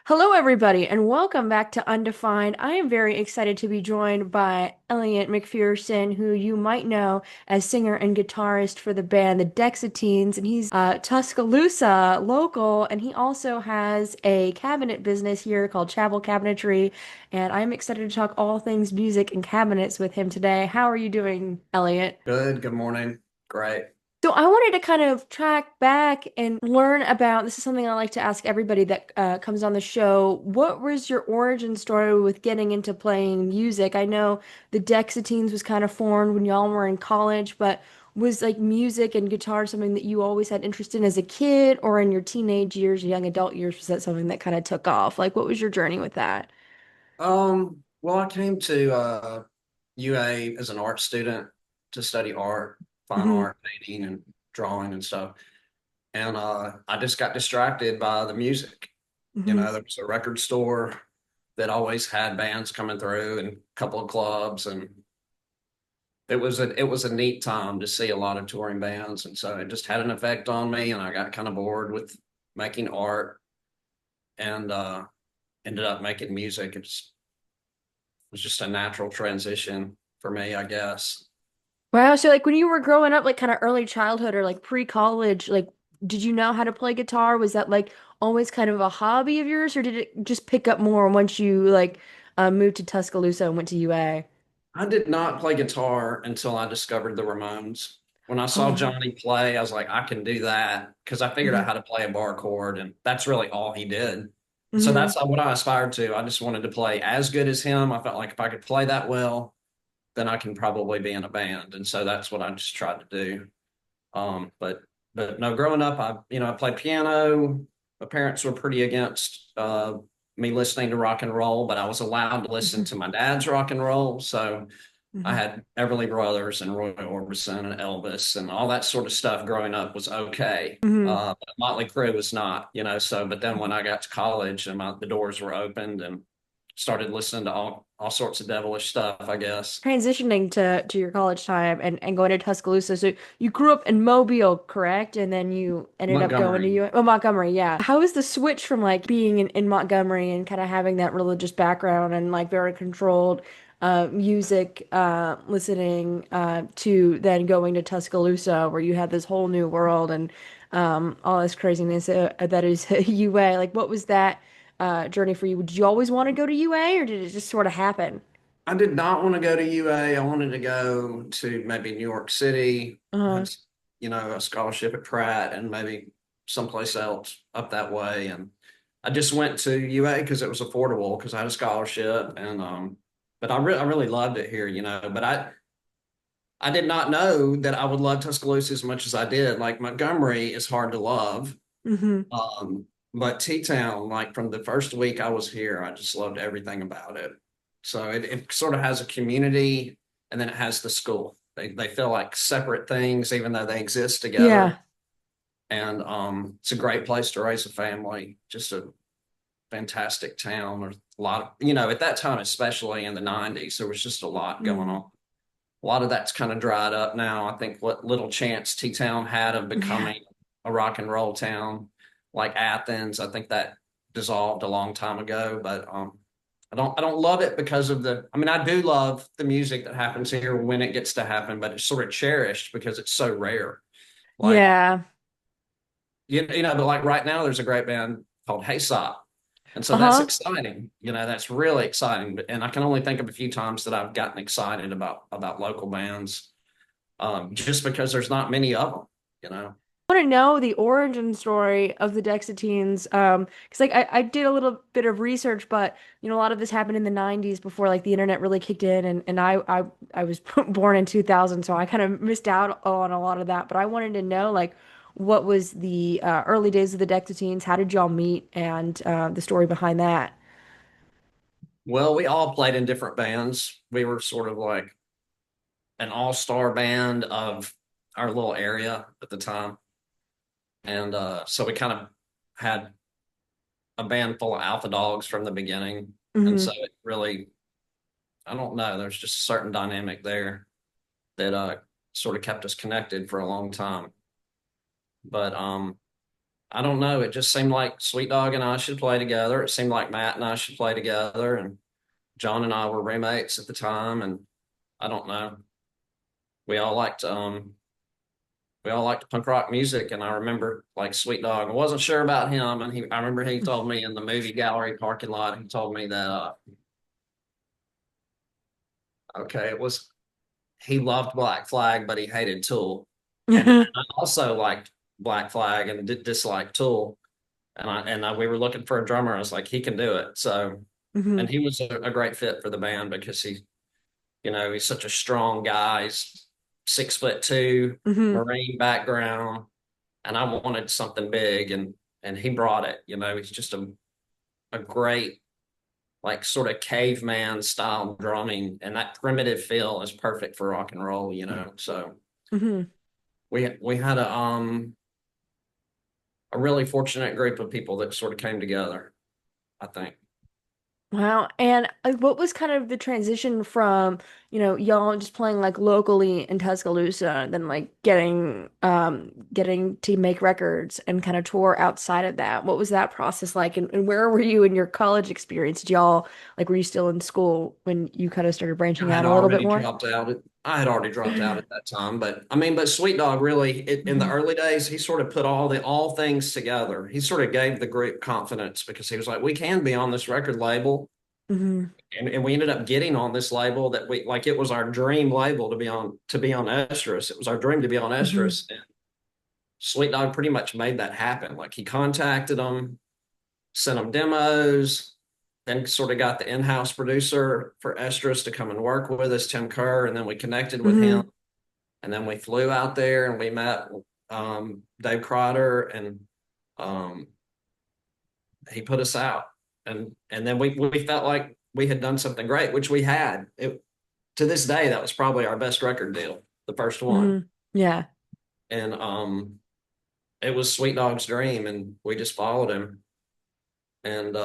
Hello, everybody, and welcome back to Undefined. I am very excited to be joined by Elliott McPherson, who you might know as singer and guitarist for the band the Dexateens, and he's Tuscaloosa local, and he also has a cabinet business here called Travel Cabinetry, and I'm excited to talk all things music and cabinets with him today. How are you doing, Elliott? Good morning. Great. So I wanted to kind of track back and learn about, this is something I like to ask everybody that comes on the show. What was your origin story with getting into playing music? I know the Dexateens was kind of formed when y'all were in college, but was like music and guitar something that you always had interest in as a kid or in your teenage years, young adult years? Was that something that kind of took off? Like, what was your journey with that? Well, I came to UA as an art student to study art, fine Hmm. art, painting and drawing and stuff. And I just got distracted by the music. Hmm. There was a record store that always had bands coming through and a couple of clubs, and it was a neat time to see a lot of touring bands. And so it just had an effect on me, and I got kind of bored with making art and ended up making music. Was just a natural transition for me, I guess. Wow, so like when you were growing up, like kind of early childhood or like pre-college, like did you know how to play guitar? Was that like always kind of a hobby of yours, or did it just pick up more once you like moved to Tuscaloosa and went to UA? I did not play guitar until I discovered the Ramones. When I Oh, saw wow. Johnny play, I was like, I can do that because I figured out Hmm. how to play a bar chord, and that's really all he did. So Hmm. that's what I aspired to. I just wanted to play as good as him. I felt like if I could play that well, then I can probably be in a band. And so that's what I just tried to do. Um, but but no, growing up, I played piano. My parents were pretty against me listening to rock and roll, but I was allowed to listen Hmm. to my dad's rock and roll. So I Hmm. had Everly Brothers and Roy Orbison and Elvis and all that sort of stuff growing up was okay. Hmm. But Motley Crue was not. So, but then when I got to college and the doors were opened and started listening to all sorts of devilish stuff, I guess. Transitioning to your college time and going to Tuscaloosa. So you grew up in Mobile, correct? And then you ended up going to Montgomery. UA. Oh, Montgomery, yeah. How is the switch from like being in Montgomery and kind of having that religious background and like very controlled music listening to then going to Tuscaloosa where you had this whole new world and all this craziness that is UA? Like, what was that journey for you? Did you always want to go to UA or did it just sort of happen? I did not want to go to UA. I wanted to go to maybe New York City, Uh-huh. had, a scholarship at Pratt and maybe someplace else up that way. And I just went to UA because it was affordable because I had a scholarship and but I really loved it here. But I did not know that I would love Tuscaloosa as much as I did. Like Montgomery is hard to love. Hmm. Um, but T-Town, like from the first week I was here, I just loved everything about it. So it sort of has a community and then it has the school. They feel like separate things, even though they exist together. Yeah. And it's a great place to raise a family. Just a fantastic town. There's a lot of, at that time, especially in the 90s, there was just a lot going Hmm. on. A lot of that's kind of dried up now. I think what little chance T-Town had of Yeah. becoming a rock and roll town like Athens, I think that dissolved a long time ago. But I don't love it because of I mean, I do love the music that happens here when it gets to happen, but it's sort of cherished because it's so rare. Like Yeah. but like right now there's a great band called Haysop. And so that's Uh-huh. exciting. That's really exciting. And I can only think of a few times that I've gotten excited about local bands just because there's not many of them. I want to know the origin story of the Dexateens. Because like I did a little bit of research, but a lot of this happened in the 90s before like the internet really kicked in and I was born in 2000, so I kind of missed out on a lot of that. But I wanted to know like what was the early days of the Dexateens, how did y'all meet, and the story behind that. Well, we all played in different bands. We were sort of like an all-star band of our little area at the time. And so we kind of had a band full of alpha dogs from the beginning. And Hmm. so it really, I don't know, there's just a certain dynamic there that sort of kept us connected for a long time. But I don't know. It just seemed like Sweet Dog and I should play together. It seemed like Matt and I should play together. And John and I were roommates at the time. And I don't know. We all liked we all liked punk rock music. And I remember like Sweet Dog. I wasn't sure about him. And I remember he told me in the movie gallery parking lot, he told me that okay, it was he loved Black Flag, but he hated Tool. And I also liked Black Flag and disliked Tool. We were looking for a drummer. I was like, he can do it. So, and Hmm. he was a great fit for the band because he's such a strong guy. He's 6'2", Hmm. Marine background, and I wanted something big, and he brought it. He's just a great like sort of caveman style drumming, and that primitive feel is perfect for rock and roll. So Hmm. we had a really fortunate group of people that sort of came together, I think. Wow. And what was kind of the transition from, y'all just playing like locally in Tuscaloosa and then like getting to make records and kind of tour outside of that? What was that process like? And where were you in your college experience? Did y'all like were you still in school when you kind of started branching out a little bit more? I had already dropped out at that time, but I mean, but Sweet Dog really, in the Hmm. early days, he sort of put all things together. He sort of gave the group confidence because he was like, we can be on this record label. Hmm. And we ended up getting on this label that we like, it was our dream label to be on Estrus. It was our dream to be on Hmm. Estrus. And Sweet Dog pretty much made that happen. Like he contacted them, sent them demos, then sort of got the in-house producer for Estrus to come and work with us, Tim Kerr, and then we connected with him, Hmm. and then we flew out there and we met Dave Crowder, and um, he put us out, and then we felt like we had done something great, which we had. To this day, that was probably our best record deal, the first one, Hmm. Yeah. and it was Sweet Dog's dream, and we just followed him, and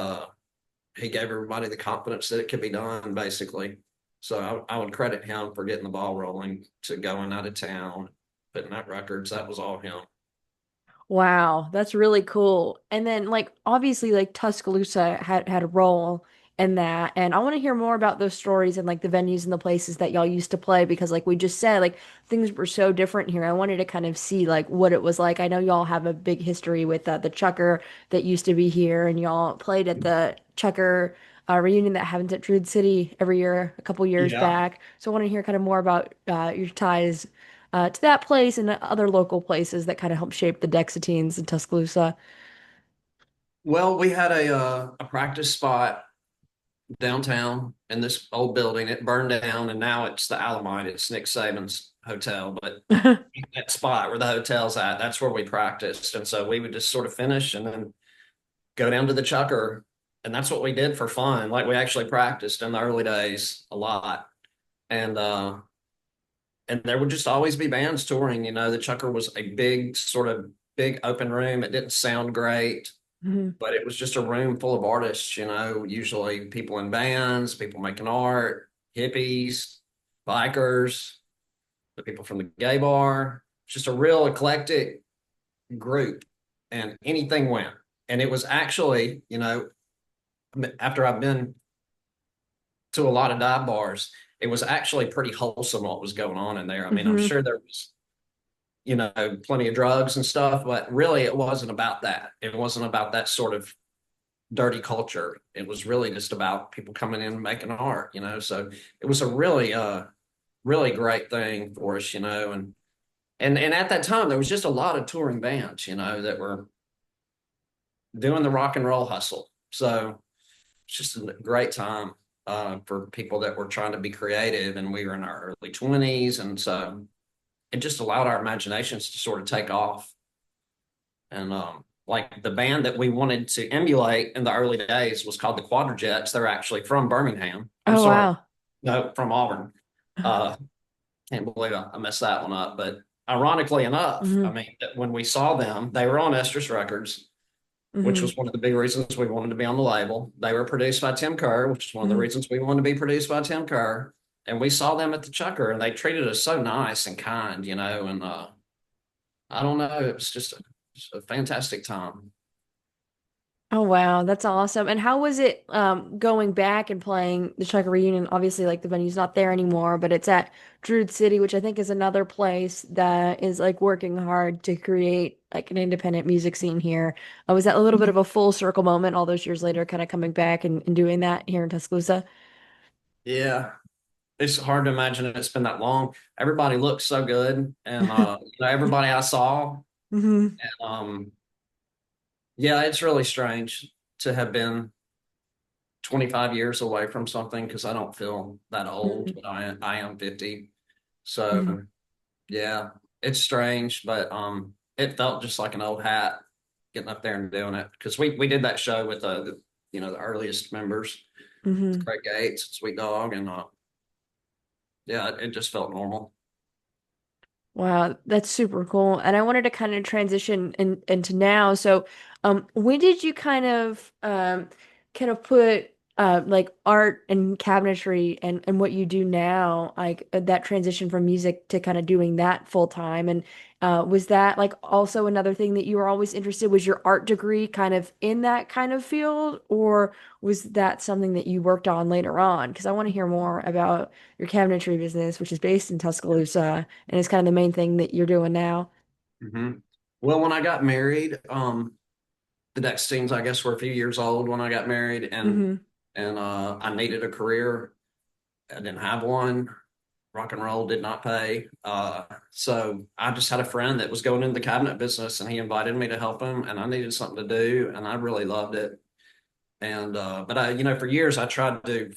he gave everybody the confidence that it could be done, basically. So I would credit him for getting the ball rolling to going out of town, putting out records. That was all him. Wow, that's really cool. And then like obviously like Tuscaloosa had a role in that. And I want to hear more about those stories and like the venues and the places that y'all used to play because like we just said like things were so different here. I wanted to kind of see like what it was like. I know y'all have a big history with the Chucker that used to be here and y'all played at the Chucker reunion that happens at Druid City every year a couple years Yeah. back. So I want to hear kind of more about your ties to that place and other local places that kind of help shape the Dexateens in Tuscaloosa. Well, we had a practice spot downtown in this old building. It burned down, and now it's the Alamite. It's Nick Saban's hotel, but that spot where the hotel's at, that's where we practiced. And so we would just sort of finish and then go down to the Chucker, and that's what we did for fun. Like we actually practiced in the early days a lot, and there would just always be bands touring. The Chucker was a big open room. It didn't sound great, Mhm. but it was just a room full of artists, usually people in bands, people making art, hippies, bikers, the people from the gay bar, just a real eclectic group, and anything went. And it was actually, after I've been to a lot of dive bars, it was actually pretty wholesome what was going on in there. I mean, I'm Hmm. sure there was, plenty of drugs and stuff, but really it wasn't about that. It wasn't about that sort of dirty culture. It was really just about people coming in and making art. So it was a really great thing for us, and at that time there was just a lot of touring bands, that were doing the rock and roll hustle. So it's just a great time for people that were trying to be creative, and we were in our early 20s, and so it just allowed our imaginations to sort of take off. And like the band that we wanted to emulate in the early days was called the Quadrajets. They're actually from Birmingham. I'm Oh sorry, wow. no, from Auburn. Uh, can't believe I messed that one up. But ironically enough, I Hmm. mean, when we saw them, they were on Estrus Records, which Hmm. was one of the big reasons we wanted to be on the label. They were produced by Tim Kerr, which is one of the Hmm. reasons we wanted to be produced by Tim Kerr. And we saw them at the Chucker, and they treated us so nice and kind, and I don't know, it was It's a fantastic time. Oh wow, that's awesome. And how was it going back and playing the Chuck reunion? Obviously, like the venue's not there anymore, but it's at Druid City, which I think is another place that is like working hard to create like an independent music scene here. Was that a little bit of a full circle moment all those years later, kind of coming back and doing that here in Tuscaloosa? Yeah, it's hard to imagine it's been that long. Everybody looks so good, and everybody I saw, Hmm. um, yeah, it's really strange to have been 25 years away from something because I don't feel that old, but I am 50. Hmm. So yeah, it's strange, but it felt just like an old hat getting up there and doing it because we did that show with the earliest members, Hmm. Craig Gates, Sweet Dog, and yeah, it just felt normal. Wow, that's super cool. And I wanted to kind of transition into now. So, when did you kind of put like art and cabinetry and what you do now, like that transition from music to kind of doing that full time? And was that like also another thing that you were always interested? Was your art degree kind of in that kind of field, or was that something that you worked on later on? Because I want to hear more about your cabinetry business, which is based in Tuscaloosa and it's kind of the main thing that you're doing now. Hmm. Well, when I got married, the Dexateens, I guess, were a few years old when I got married, and Hmm. I needed a career. I didn't have one. Rock and roll did not pay. So I just had a friend that was going into the cabinet business, and he invited me to help him, and I needed something to do, and I really loved it. And but for years I tried to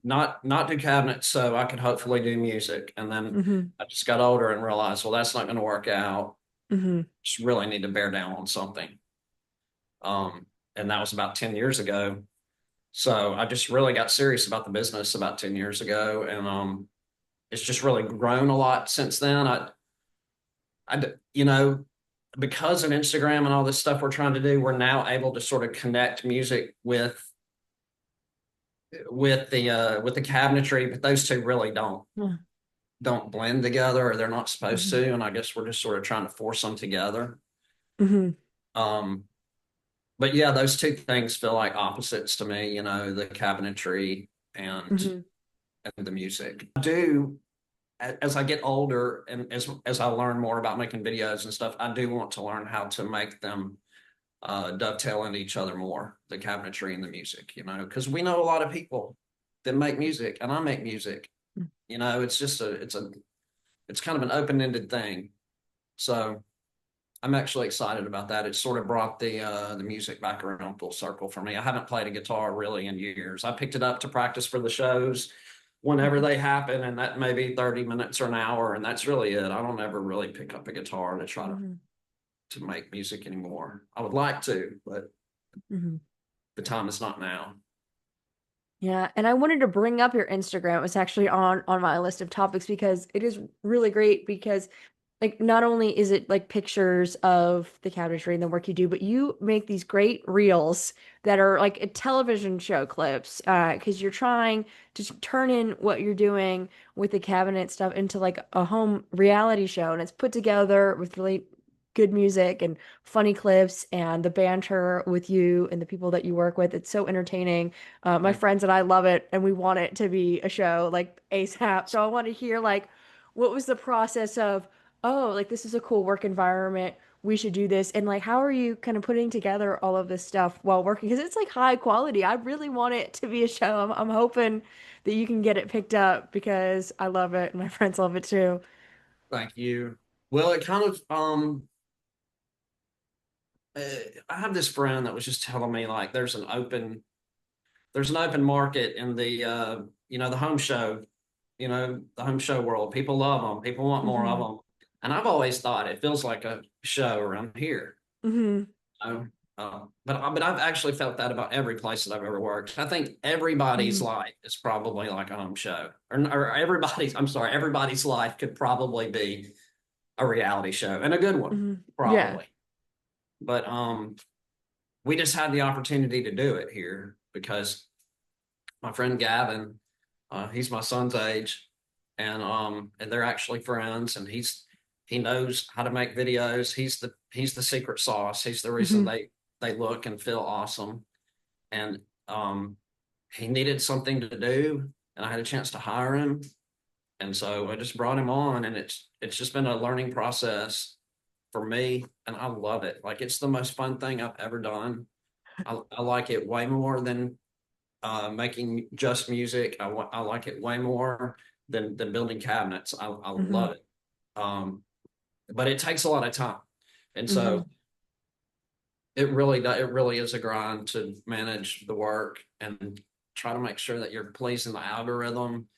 not do cabinets so I could hopefully do music, and then Hmm. I just got older and realized, well, that's not going to work out. Hmm. Just really need to bear down on something. And that was about 10 years ago. So I just really got serious about the business about 10 years ago, and it's just really grown a lot since then. Because of Instagram and all this stuff we're trying to do, we're now able to sort of connect music with the cabinetry, but those two really don't blend together, or they're not supposed Hmm. to. And I guess we're just sort of trying to force them together. Hmm. Um, but yeah, those two things feel like opposites to me, the cabinetry and hmm and the music. I do as I get older and as I learn more about making videos and stuff, I do want to learn how to make them dovetail into each other more, the cabinetry and the music, because we know a lot of people that make music, and I make music. It's just it's kind of an open-ended thing. So I'm actually excited about that. It sort of brought the music back around full circle for me. I haven't played a guitar really in years. I picked it up to practice for the shows whenever they happen, and that may be 30 minutes or an hour, and that's really it. I don't ever really pick up a guitar to try hmm to make music anymore. I would like to, but hmm the time is not now. Yeah, and I wanted to bring up your Instagram. It was actually on my list of topics because it is really great because like not only is it like pictures of the cabinetry and the work you do, but you make these great reels that are like a television show clips because you're trying to turn in what you're doing with the cabinet stuff into like a home reality show and it's put together with really good music and funny clips and the banter with you and the people that you work with. It's so entertaining. My Thank friends and I love it and we want it to be a show like ASAP. So I want to hear like what was the process of oh, like this is a cool work environment. We should do this. And like, how are you kind of putting together all of this stuff while working? Because it's like high quality. I really want it to be a show. I'm hoping that you can get it picked up because I love it and my friends love it too. thank you. Well, it kind of uh, I have this friend that was just telling me like there's an open market in the home show world. People love them. People want more of Hmm. them. And I've always thought it feels like a show around here. Hmm. know? But I've actually felt that about every place that I've ever worked. I think everybody's Hmm. life is probably like a home show, or everybody's. I'm sorry, everybody's life could probably be a reality show, and a good one, Hmm. Yeah. probably. But we just had the opportunity to do it here because my friend Gavin, he's my son's age, and they're actually friends, and He knows how to make videos. He's the secret sauce. He's the reason Hmm. they look and feel awesome. And um, he needed something to do, and I had a chance to hire him, and so I just brought him on, and it's just been a learning process for me, and I love it. Like it's the most fun thing I've ever done. I like it way more than making just music. I like it way more than building cabinets. I Hmm. love it. Um, but it takes a lot of time, and so Hmm. it really is a grind to manage the work and try to make sure that you're pleasing the algorithm.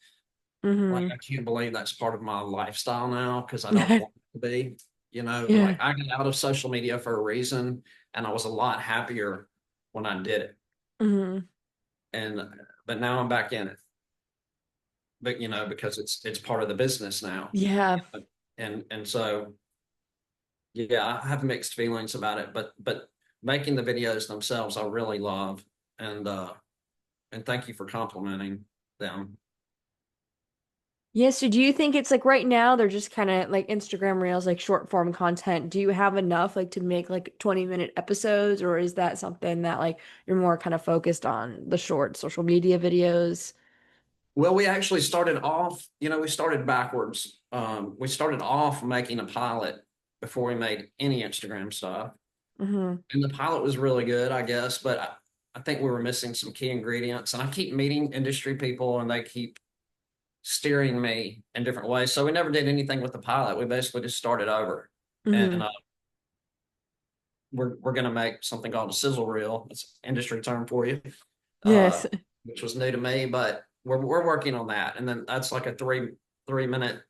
Like Hmm. I can't believe that's part of my lifestyle now because I don't want it to be. Yeah. Like I got out of social media for a reason, and I was a lot happier when I did it. Hmm. And but now I'm back in it. But because it's part of the business now. Yeah. And so yeah, I have mixed feelings about it, but making the videos themselves I really love, and thank you for complimenting them. Yeah, so do you think it's like right now they're just kind of like Instagram Reels, like short form content? Do you have enough like to make like 20-minute episodes, or is that something that like you're more kind of focused on the short social media videos? Well, we actually started off, we started backwards. We started off making a pilot before we made any Instagram stuff. Hmm. And the pilot was really good, I guess, but I think we were missing some key ingredients. And I keep meeting industry people and they keep steering me in different ways. So we never did anything with the pilot. We basically just started over. And Hmm. we're going to make something called a sizzle reel. It's an industry term for you, uh, Yes. which was new to me, but we're working on that. And then that's like a three minute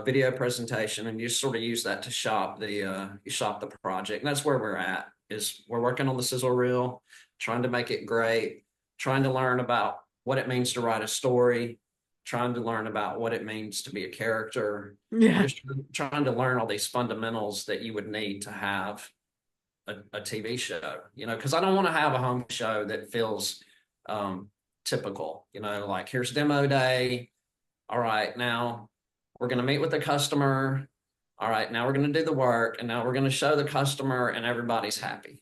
video presentation, and you sort of use that to shop the project. And that's where we're at. Is we're working on the sizzle reel, trying to make it great, trying to learn about what it means to write a story, trying to learn about what it means to be a character, and Yeah. just trying to learn all these fundamentals that you would need to have a TV show. Because I don't want to have a home show that feels um, typical. Like here's demo day. All right, now we're going to meet with the customer. All right, now we're going to do the work, and now we're going to show the customer, and everybody's happy.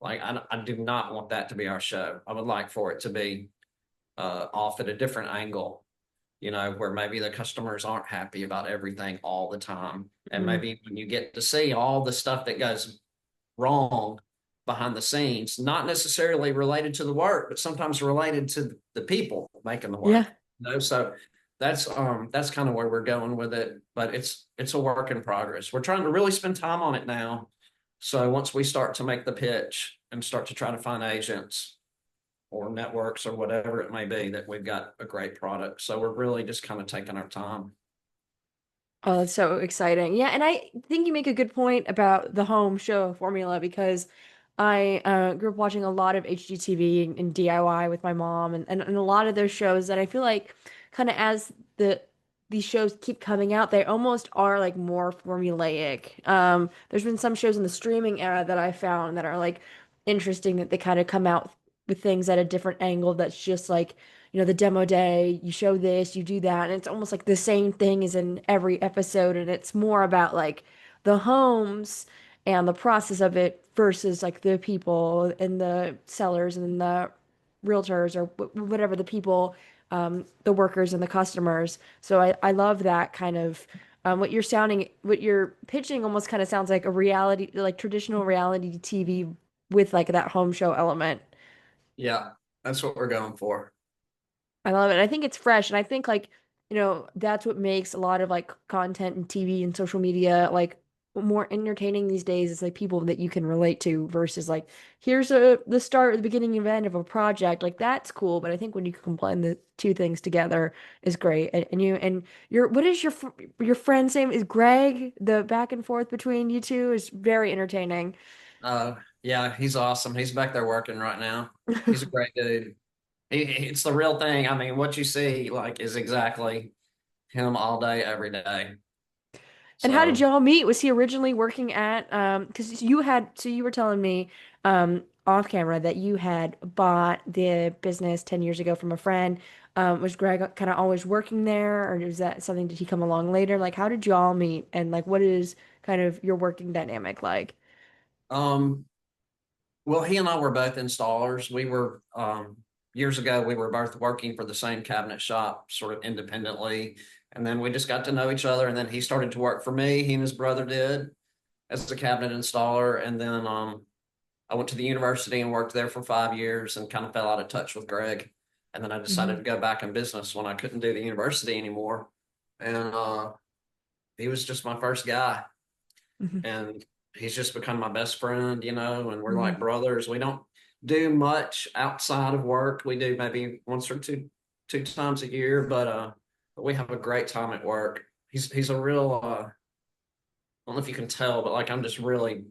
Like I do not want that to be our show. I would like for it to be off at a different angle, where maybe the customers aren't happy about everything all the time, and Mm. maybe when you get to see all the stuff that goes wrong behind the scenes, not necessarily related to the work, but sometimes related to the people making the Yeah. work. So that's kind of where we're going with it. But it's a work in progress. We're trying to really spend time on it now. So once we start to make the pitch and start to try to find agents or networks or whatever it may be, that we've got a great product. So we're really just kind of taking our time. Oh, that's so exciting. Yeah, and I think you make a good point about the home show formula because I grew up watching a lot of HGTV and DIY with my mom and a lot of those shows that I feel like kind of as these shows keep coming out, they almost are like more formulaic. There's been some shows in the streaming era that I found that are like interesting that they kind of come out with things at a different angle that's just like the demo day, you show this, you do that, and it's almost like the same thing as in every episode, and it's more about like the homes and the process of it versus like the people and the sellers and the realtors or whatever the people, the workers and the customers. So I love that kind of what you're pitching almost kind of sounds like a reality, like traditional reality TV with like that home show element. Yeah, that's what we're going for. I love it. I think it's fresh, and I think like, that's what makes a lot of like content and TV and social media like more entertaining these days is like people that you can relate to versus like here's the start, the beginning and end of a project. Like that's cool, but I think when you can combine the two things together is great. And your what is your friend's name? Is Greg? The back and forth between you two is very entertaining. Yeah, he's awesome. He's back there working right now. He's a great dude. It's the real thing. I mean, what you see like is exactly him all day, every day. And how did So y'all meet? Was he originally working at because you were telling me off camera that you had bought the business 10 years ago from a friend. Was Greg kind of always working there, or is that something, did he come along later? Like, how did you all meet, and like, what is kind of your working dynamic like? Um, well, he and I were both installers. We were years ago. We were both working for the same cabinet shop, sort of independently, and then we just got to know each other. And then he started to work for me. He and his brother did as a cabinet installer, and then I went to the university and worked there for 5 years and kind of fell out of touch with Greg. And then I decided Hmm. to go back in business when I couldn't do the university anymore. And he was just my first guy. Hmm. And he's just become my best friend, and we're like Hmm. brothers. We don't do much outside of work. We do maybe once or two times a year, but we have a great time at work. He's a real I don't know if you can tell, but like I'm just really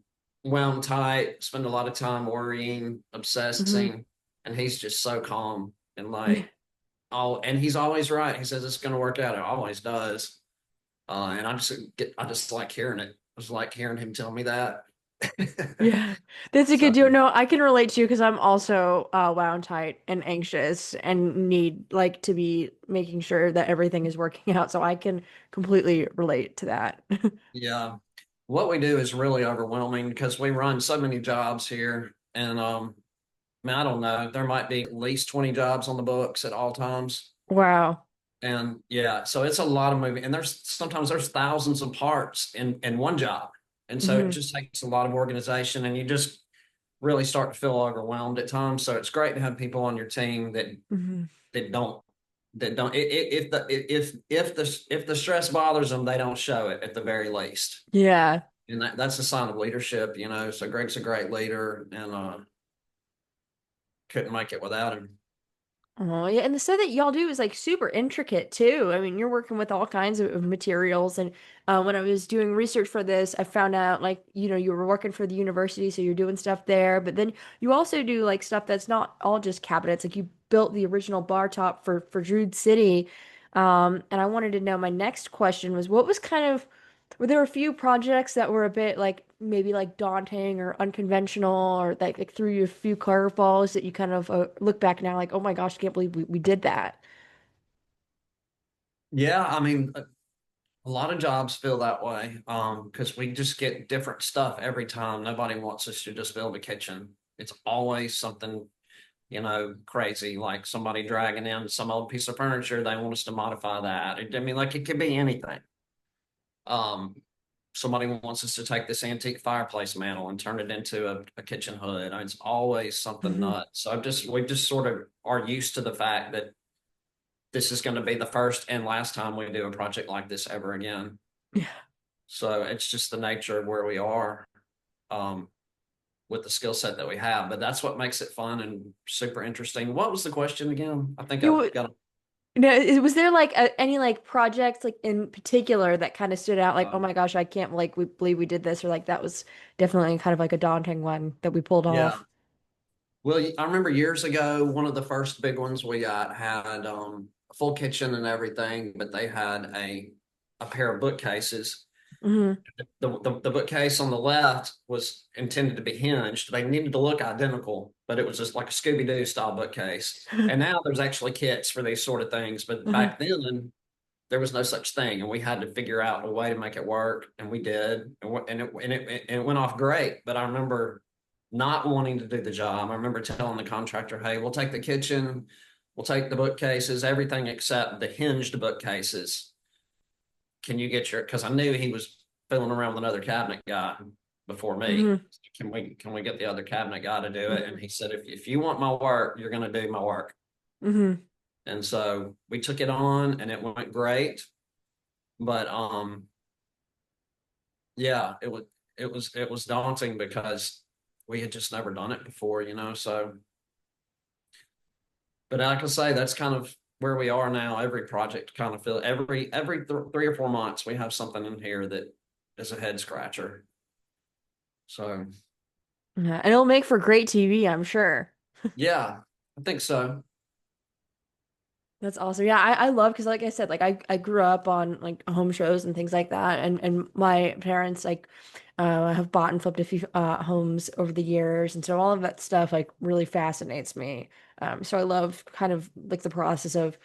wound tight, spend a lot of time worrying, Hmm. obsessing, and he's just so calm and Yeah. like and he's always right. He says it's gonna work out. It always does. And I just like hearing it. I just like hearing him tell me that. Yeah, that's a good So deal. No, I can relate to you because I'm also wound tight and anxious and need like to be making sure that everything is working out. So I can completely relate to that. yeah, what we do is really overwhelming because we run so many jobs here, and I mean I don't know. There might be at least 20 jobs on the books at all times. Wow. And yeah, so it's a lot of moving, and there's thousands of parts in one job, and so it Hmm. just takes a lot of organization, and you just really start to feel overwhelmed at times. So it's great to have people on your team Hmm. that don't if the stress bothers them, they don't show it at the very least, Yeah. and that's a sign of leadership, So Greg's a great leader, and couldn't make it without him. Oh, yeah. And the stuff that y'all do is like super intricate too. I mean, you're working with all kinds of materials. And when I was doing research for this, I found out like, you were working for the university, so you're doing stuff there. But then you also do like stuff that's not all just cabinets. Like you built the original bar top for Druid City. And I wanted to know, my next question was, what was kind of, were there a few projects that were a bit like maybe like daunting or unconventional, or like threw you a few curveballs that you kind of look back now like, oh my gosh, I can't believe we did that. Yeah, I mean, a lot of jobs feel that way because we just get different stuff every time. Nobody wants us to just build a kitchen. It's always something, crazy, like somebody dragging in some old piece of furniture. They want us to modify that. I mean, like it could be anything. Um, Somebody wants us to take this antique fireplace mantle and turn it into a kitchen hood. I mean, it's always something Hmm. nuts. So we just sort of are used to the fact that this is going to be the first and last time we do a project like this ever again. Yeah. So it's just the nature of where we are um, with the skill set that we have. But that's what makes it fun and super interesting. What was the question again? I think You I've got. know, was there like any like projects like in particular that kind of stood out like, oh my gosh, I can't like we believe we did this, or like that was definitely kind of like a daunting one that we pulled Yeah. off? Well, I remember years ago, one of the first big ones we got had a full kitchen and everything, but they had a pair of bookcases. Hmm. The bookcase on the left was intended to be hinged. They needed to look identical, but it was just like a Scooby Doo style bookcase. And now there's actually kits for these sort of things. But Hmm. back then, there was no such thing, and we had to figure out a way to make it work, and we did, and it went off great. But I remember not wanting to do the job. I remember telling the contractor, "Hey, we'll take the kitchen, we'll take the bookcases, everything except the hinged bookcases. Can you get your?" Because I knew he was fooling around with another cabinet guy before me. Hmm. Can we get the other cabinet guy to do it? And Hmm. he said, if you want my work, you're going to do my work. Hmm. And so we took it on, and it went great. But yeah, it was daunting because we had just never done it before. So, but like I say, that's kind of where we are now. Every project kind of feel every 3 or 4 months we have something in here that is a head scratcher. So Yeah, and it'll make for great TV, I'm sure. yeah, I think so. That's awesome. Yeah, I love because like I said, like I grew up on like home shows and things like that, and my parents like have bought and flipped a few homes over the years, and so all of that stuff like really fascinates me. So I love kind of like the process of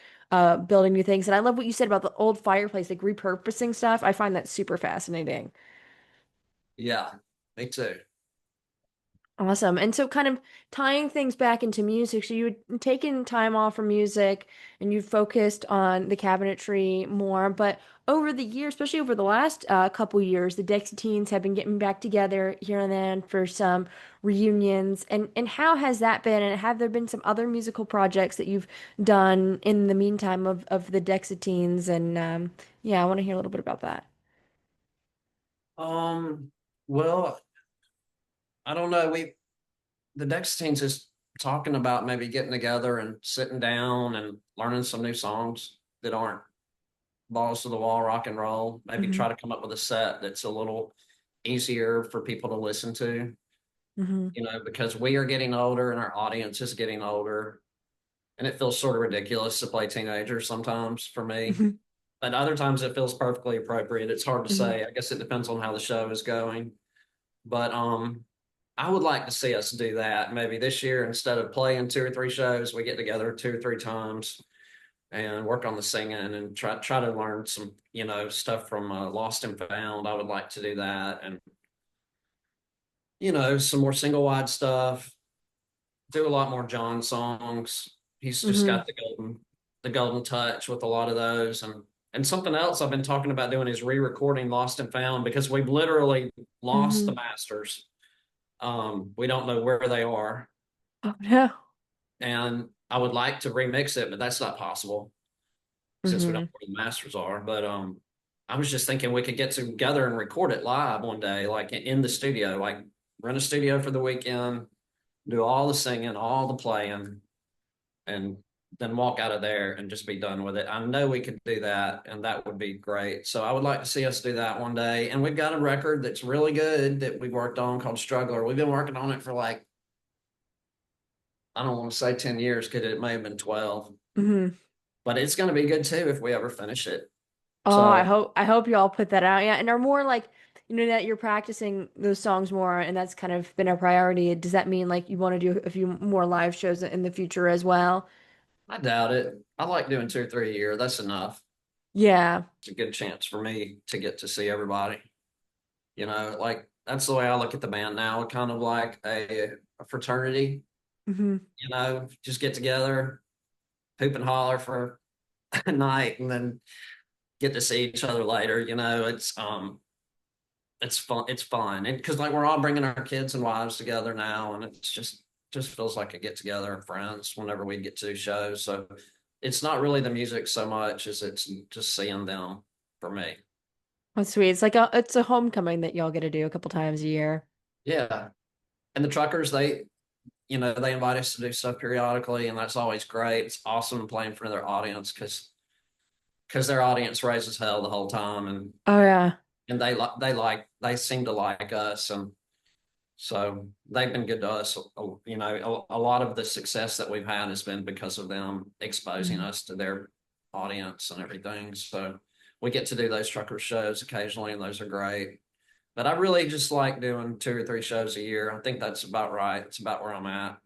building new things, and I love what you said about the old fireplace, like repurposing stuff. I find that super fascinating. Yeah, me too. Awesome. And so kind of tying things back into music, so you had taken time off from music and you focused on the cabinetry more, but over the years, especially over the last couple years, the Dexateens have been getting back together here and then for some reunions. And how has that been? And have there been some other musical projects that you've done in the meantime of the Dexateens? And yeah, I want to hear a little bit about that. Um, well, I don't know. The Dexateens is talking about maybe getting together and sitting down and learning some new songs that aren't balls to the wall rock and roll. Maybe Hmm. try to come up with a set that's a little easier for people to listen to, Hmm. because we are getting older and our audience is getting older. And it feels sort of ridiculous to play teenagers sometimes for me. Hmm. But other times it feels perfectly appropriate. It's hard to Hmm. say. I guess it depends on how the show is going. But I would like to see us do that. Maybe this year, instead of playing two or three shows, we get together two or three times and work on the singing and try to learn some, stuff from Lost and Found. I would like to do that, and some more single wide stuff. Do a lot more John songs. He's just Hmm. got the golden touch with a lot of those, and something else I've been talking about doing is re-recording Lost and Found because we've literally lost the Hmm. masters. We don't know where they are, Oh no. and I would like to remix it, but that's not possible since we don't Hmm. know where the masters are. But I was just thinking we could get together and record it live one day, like in the studio, like rent a studio for the weekend, do all the singing, all the playing, and then walk out of there and just be done with it. I know we could do that, and that would be great. So I would like to see us do that one day. And we've got a record that's really good that we worked on called Struggler. We've been working on it for like, I don't want to say 10 years because it may have been 12, Hmm. but it's going to be good too if we ever finish it. Oh, So I hope you all put that out. Yeah, and are more like, that you're practicing those songs more and that's kind of been a priority. Does that mean like you want to do a few more live shows in the future as well? I doubt it. I like doing two or three a year. That's enough. Yeah. It's a good chance for me to get to see everybody. Like that's the way I look at the band now, kind of like a fraternity, Hmm. just get together, hoop and holler for a night and then get to see each other later. It's fun. It's fun. And because like we're all bringing our kids and wives together now, and it's just feels like a get together of friends whenever we get to do shows. So it's not really the music so much as it's just seeing them for me. That's sweet. It's a homecoming that y'all get to do a couple times a year. Yeah. And the truckers, they invite us to do stuff periodically, and that's always great. It's awesome playing for their audience because their audience raises hell the whole time, and Oh yeah. they seem to like us, and so they've been good to us. A lot of the success that we've had has been because of them exposing Mhm. us to their audience and everything. So we get to do those trucker shows occasionally, and those are great. But I really just like doing two or three shows a year. I think that's about right. It's about where I'm at.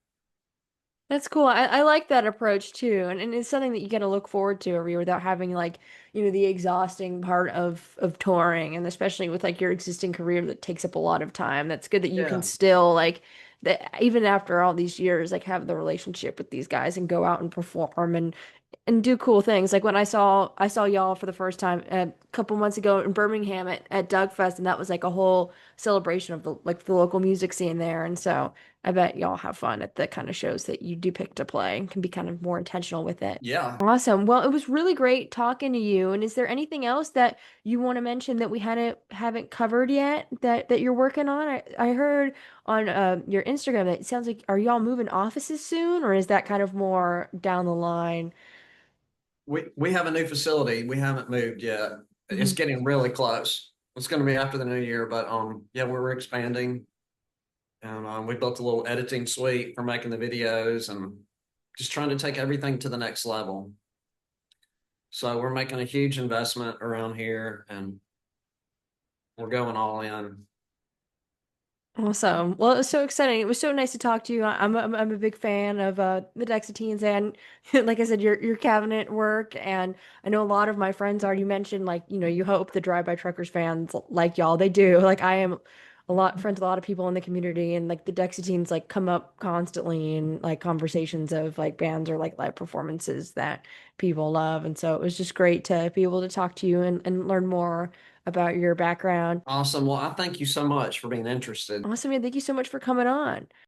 That's cool. I like that approach too. And it's something that you get to look forward to every year without having like, the exhausting part of touring and especially with like your existing career that takes up a lot of time. That's good that you can Yeah. still like that even after all these years, like have the relationship with these guys and go out and perform and do cool things. Like when I saw y'all for the first time a couple months ago in Birmingham at Doug Fest, and that was like a whole celebration of the local music scene there. And so I bet y'all have fun at the kind of shows that you do pick to play and can be kind of more intentional with it. Yeah. Awesome. Well, it was really great talking to you. And is there anything else that you want to mention that we haven't covered yet that you're working on? I heard on your Instagram that it sounds like are y'all moving offices soon, or is that kind of more down the line? We have a new facility. We haven't moved yet. It's Mhm. getting really close. It's going to be after the new year, but yeah, we're expanding, and we built a little editing suite for making the videos and just trying to take everything to the next level. So we're making a huge investment around here and we're going all in. Awesome. Well, it was so exciting. It was so nice to talk to you. I'm a big fan of the Dexateens and like I said, your cabinet work. And I know a lot of my friends already mentioned like, you hope the Drive By Truckers fans like y'all. They do. Like I am a lot friends with a lot of people in the community and like the Dexateens like come up constantly in like conversations of like bands or like live performances that people love. And so it was just great to be able to talk to you and learn more about your background. Awesome. Well, I thank you so much for being interested. Awesome, man. Thank you so much for coming on.